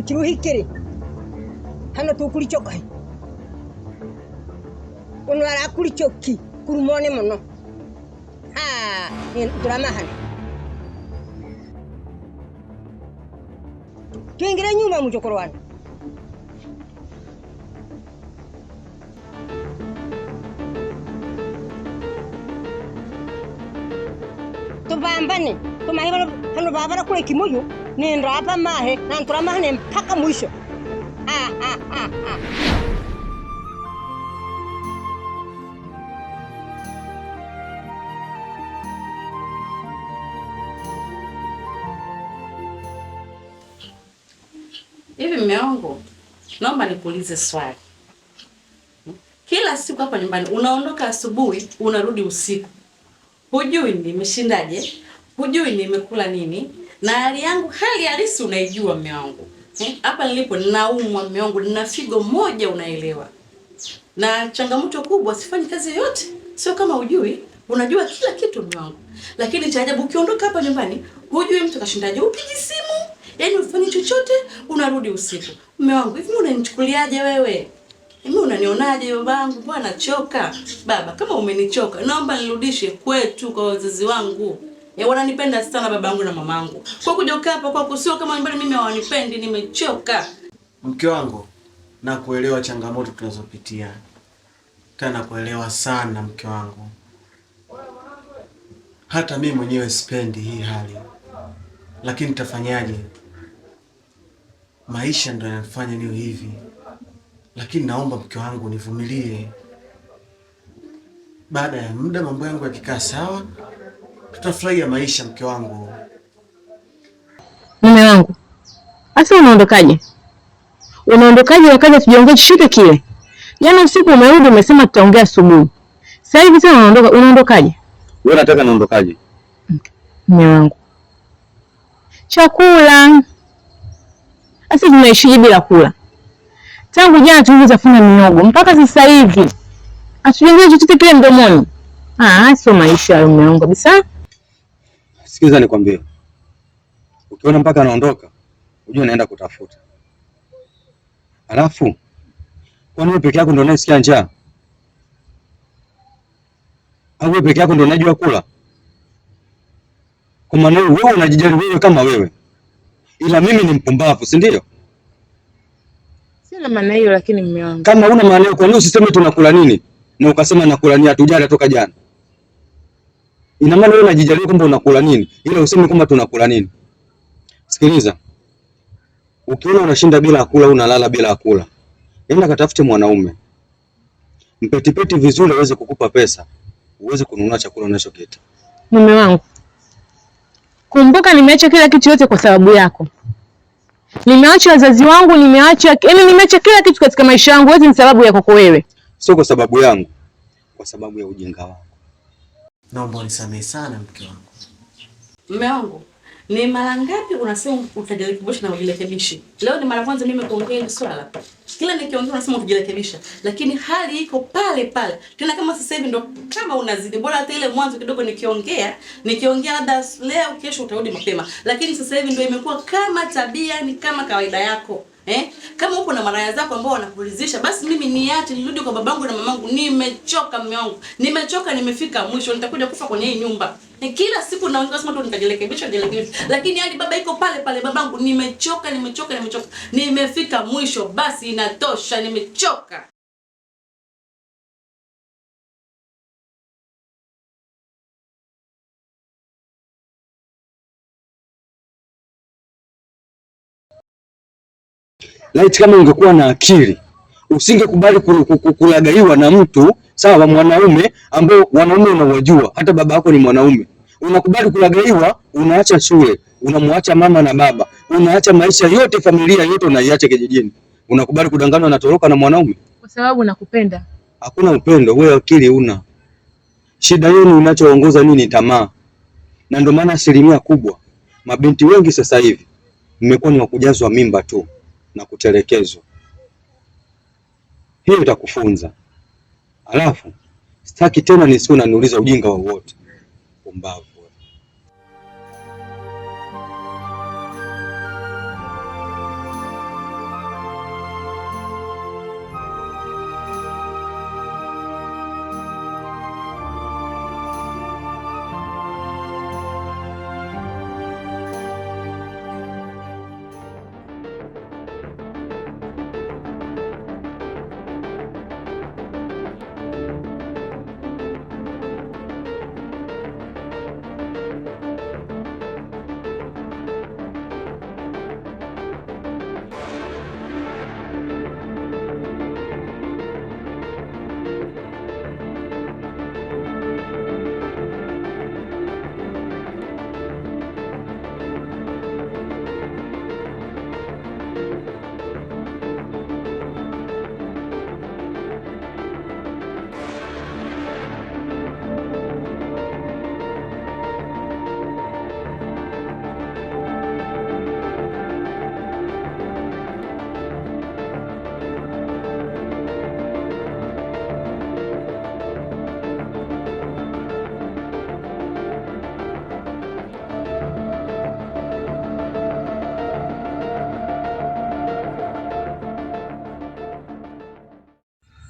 ukiruhikire hano tukuri cyo kai unwara kuri cyo ki kurumone muno ni drama hano tuingira nyuma mujokoro wana tubambane tumahero hano babara kule kimoyo nenda hapa mahe na nturamahane mpaka mwisho. Hivi mume wangu, naomba nikuulize swali. Kila siku hapa nyumbani unaondoka asubuhi, unarudi usiku. Hujui nimeshindaje? Hujui nimekula nini? Na hali yangu hali halisi unaijua mume wangu. Hapa nilipo ninaumwa mume wangu, nina figo moja unaelewa. Na changamoto kubwa sifanyi kazi yoyote. Sio kama hujui, unajua kila kitu mume wangu. Lakini cha ajabu ukiondoka hapa nyumbani, hujui mtu kashindaje, upigi simu. Yaani ufanye chochote, unarudi usiku. Mume wangu, hivi unanichukuliaje wewe? Mimi unanionaje babangu? Bwana choka. Baba, kama umenichoka, naomba nirudishe kwetu kwa wazazi wangu. Wananipenda sana babangu na mamangu. Kwa kuja hapa kwa kusio kama nyumbani mimi hawanipendi, nimechoka. Mke wangu, na kuelewa changamoto tunazopitia. Tena kuelewa sana mke wangu. Hata mimi mwenyewe sipendi hii hali. Lakini nitafanyaje? Maisha ndio yanafanya niwe hivi. Lakini naomba mke wangu nivumilie. Baada ya muda mambo yangu yakikaa sawa, tutafurahia maisha mke wangu. Mume wangu, asa unaondokaje? Unaondokaje wakati tujiongea chochote kile? Jana usiku umerudi umesema tutaongea asubuhi. Sasa hivi tena unaondokaje? Wewe unataka naondokaje? Mume wangu, chakula. Sasa tunaishi bila kula. Tangu jana tulizofuna miogo mpaka sasa hivi atujengie chochote kile mdomoni. Sio maisha ya mume wangu kabisa. Sikiza nikwambie. Ukiona mpaka anaondoka, unajua naenda kutafuta. Alafu kwa nini peke yako ndio unasikia njaa? Au wewe peke yako ndio unajua kula? Kwa maana wewe unajijali wewe kama wewe. Ila mimi ni mpumbavu, si ndio? Sina maana hiyo lakini mume wangu. Kama una maana hiyo, kwa nini usiseme tunakula nini? Na ukasema nakula nini hatujala toka jana? Ina maana wewe unajijali kwamba unakula nini, ila useme kwamba tunakula nini. Sikiliza. Ukiona unashinda bila kula, unalala bila kula, nenda katafute mwanaume. Mpetipeti vizuri aweze kukupa pesa, uweze kununua chakula unachokita. Mume wangu, kumbuka nimeacha kila kitu yote kwa sababu yako. Nimeacha wazazi wangu, nimeacha kila kitu katika maisha yangu, yote ni sababu yako wewe. Sio kwa sababu yangu, kwa sababu ya ujinga wako. Naomba unisamehe sana mke wangu. Mume wangu, ni mara ngapi unasema utajirekebisha na ujirekebishe? Leo ni mara kwanza mimi kuongea hili swala. Kila nikiongea unasema ujirekebisha, lakini hali iko pale pale. Tena kama sasa hivi ndo kama unazidi. Bora hata ile mwanzo kidogo nikiongea labda leo kesho utarudi mapema. Lakini sasa hivi ndio imekuwa kama tabia, ni kama kawaida yako. Kama uko na maraya zako ambao wanakuridhisha, basi mimi niache nirudi kwa babangu na mamangu. Nimechoka mume wangu. Nimechoka, nimefika mwisho. Nitakuja kufa kwenye hii nyumba. Kila siku naongea sema tu nitajirekebisha. Lakini hadi baba iko pale pale, babangu nimechoka. Nimefika mwisho, basi inatosha, nimechoka. Laiti kama ungekuwa na akili, usingekubali kulagaiwa na mtu sawa, mwanaume ambao wanaume unawajua, hata baba yako ni mwanaume. Unakubali kulagaiwa, unaacha shule, unamwacha mama na baba, unaacha maisha yote, familia yote unaiacha kijijini. Unakubali kudanganywa na toroka na mwanaume? Kwa sababu nakupenda. Hakuna upendo, wewe akili una. Shida yenu inachoongoza nini? Tamaa. Na ndio maana asilimia kubwa mabinti wengi sasa hivi mmekuwa ni wakujazwa mimba tu na kutelekezwa. Hiyo itakufunza. Alafu sitaki tena nisiwe unaniuliza ujinga wowote. Pumbavu.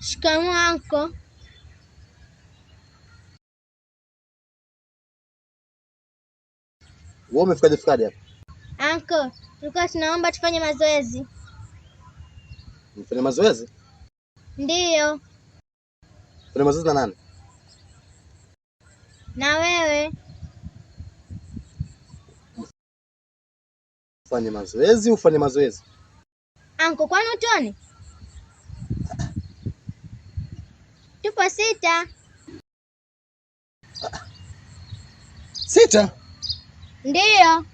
Shikamoo anko. Wewe umefikaje hapa? Anko, tulikuwa tunaomba tufanye mazoezi. Mfanye mazoezi? Ndiyo. Fanya mazoezi na nani? Na wewe? Ufanye mazoezi. Anko, kwani utoni? Tupo 6. 6? Ndiyo.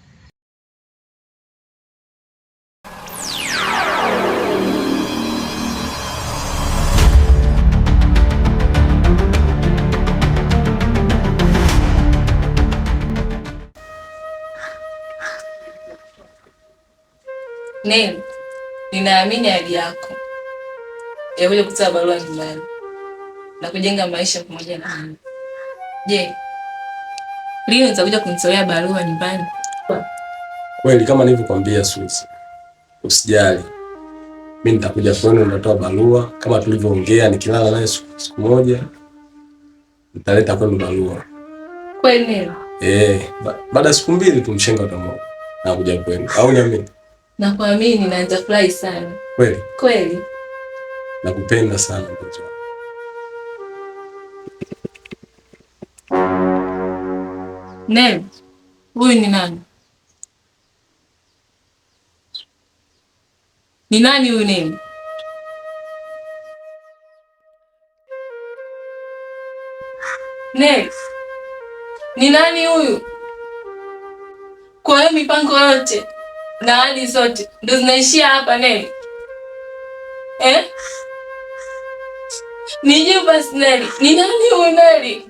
Neli, ninaamini ahadi yako ya kuja kutoa barua nyumbani na kujenga maisha pamoja na mimi. Je, lini utakuja kunitolea barua nyumbani? Kweli kama nilivyokuambia Suzi, usijali. Mimi nitakuja kwenu, nitatoa barua kama tulivyoongea. Nikilala naye siku moja nitaleta kwenu barua. Kweli Neli? Baada ya siku 2 tu mshenga utamoa na kuja kwenu. Au niamini? Nakuamini na nitafurahi sana. Kweli? Kweli. Nakupenda sana mpenzi wangu. Neli, huyu ni nani? Ni nani huyu Neli? Neli, ni nani huyu? Kwa hiyo mipango yote na ahadi zote ndo zinaishia hapa Neli? Nijibu basi Neli, ni nani huyu Neli?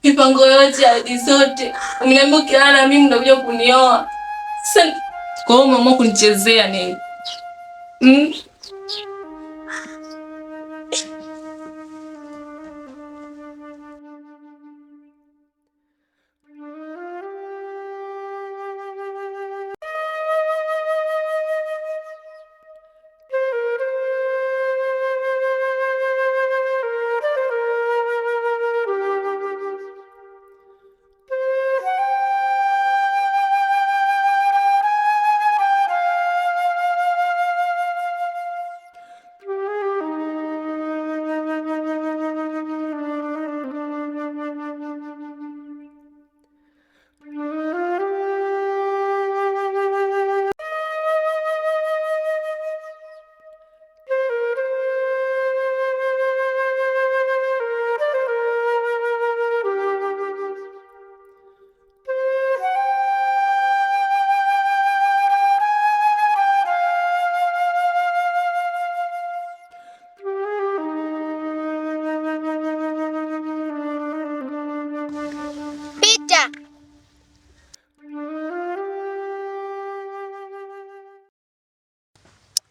Mipango yote, ahadi zote, umeniambia ukilala na mimi unakuja kunioa. Sasa kwa hiyo umeamua kunichezea Neli.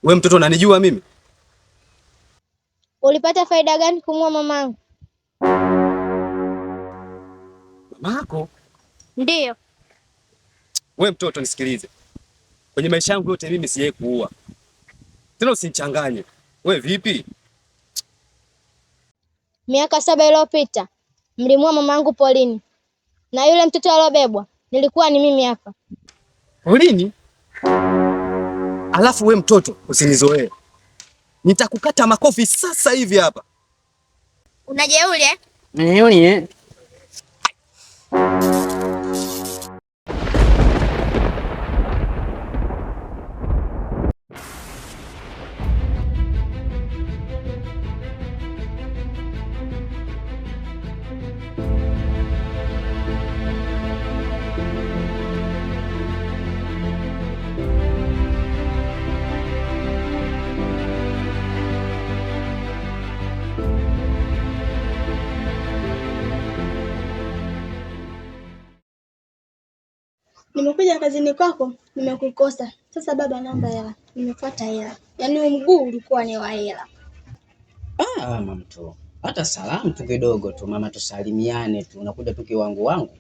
We mtoto unanijua mimi? Ulipata faida gani kumua mamangu? Mamako? Ndiyo. We mtoto nisikilize. Kwenye maisha yangu yote mimi sijawahi kuua. Tena usinichanganye. We vipi? Miaka 7 iliyopita mlimua mamangu polini. Na yule mtoto aliyobebwa nilikuwa ni mimi hapa. Polini? Alafu we mtoto usinizoee. Nitakukata makofi sasa hivi hapa. Unajeuri eh? Unajeuri eh? Nimekuja kazini kwako, nimekukosa. Sasa baba, naomba hela. Nimefuata hela. Yaani mguu ulikuwa ni wa hela. Mama mtu. Hata salamu tu kidogo tu mama, tusalimiane tu. Unakuja tu kiwangu wangu.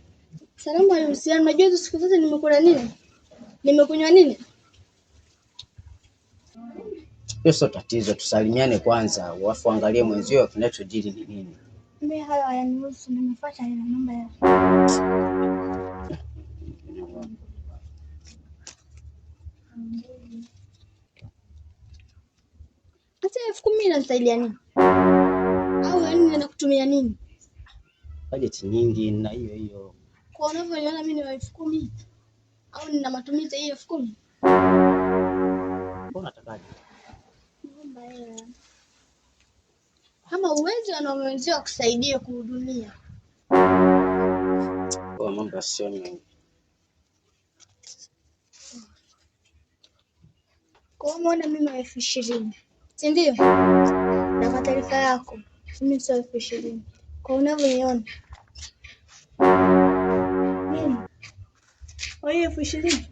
Salamu alihusiana. Unajua hizo siku zote nimekula nini? Nimekunywa nini? Hiyo sio tatizo, tusalimiane kwanza, alafu angalie mwenzio kinachojiri ni nini. Mimi hayo hayanihusu, nimefuata ile namba ya. Hata 10,000 inanisaidia nini? Au yani nenda kutumia nini? Budget nyingi na hiyo. Kwa unavyoniona mimi ni 10,000 au nina matumizi hiyo 10,000? Mbona unatakaje? Naomba hela. Kama uwezo na wenzio kusaidia kuhudumia. Kwa mambo sio mengi. Kwa maana mimi 20,000. Si ndio? Na kwa taarifa yako, mimi sio 20,000. Kwa unavyoniona. Nini? Wewe 20,000?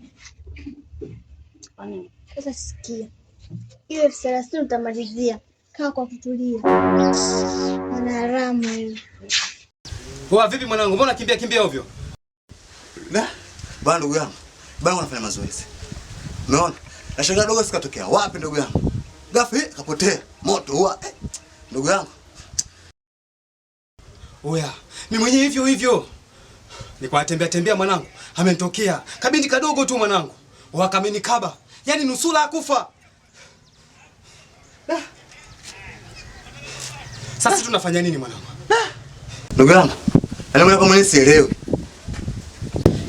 Kwani? Sasa sikia. Hiyo 30,000 utamalizia. Kaa kwa kutulia. Ana haramu hiyo. Poa vipi mwanangu? Mbona kimbia ovyo? Bwana ndugu yangu. Bwana anafanya mazoezi. Umeona? Na shangaa dogo sikatokea. Wapi ndugu yangu? Ghafla kapotea. Moto huwa. Ndugu yangu. Oya, mimi mwenyewe hivyo. Nilikuwa tembea mwanangu. Amenitokea. Kabindi kadogo tu mwanangu. Wakamenikaba. Yaani nusura akufa. Sasa tunafanya nini mwanangu? Ndugu yangu. Yaani mwanangu mimi sielewi.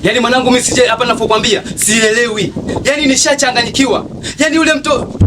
Yaani mwanangu mimi sije hapa ninapokuambia sielewi. Yaani nishachanganyikiwa. Yaani yule mtoto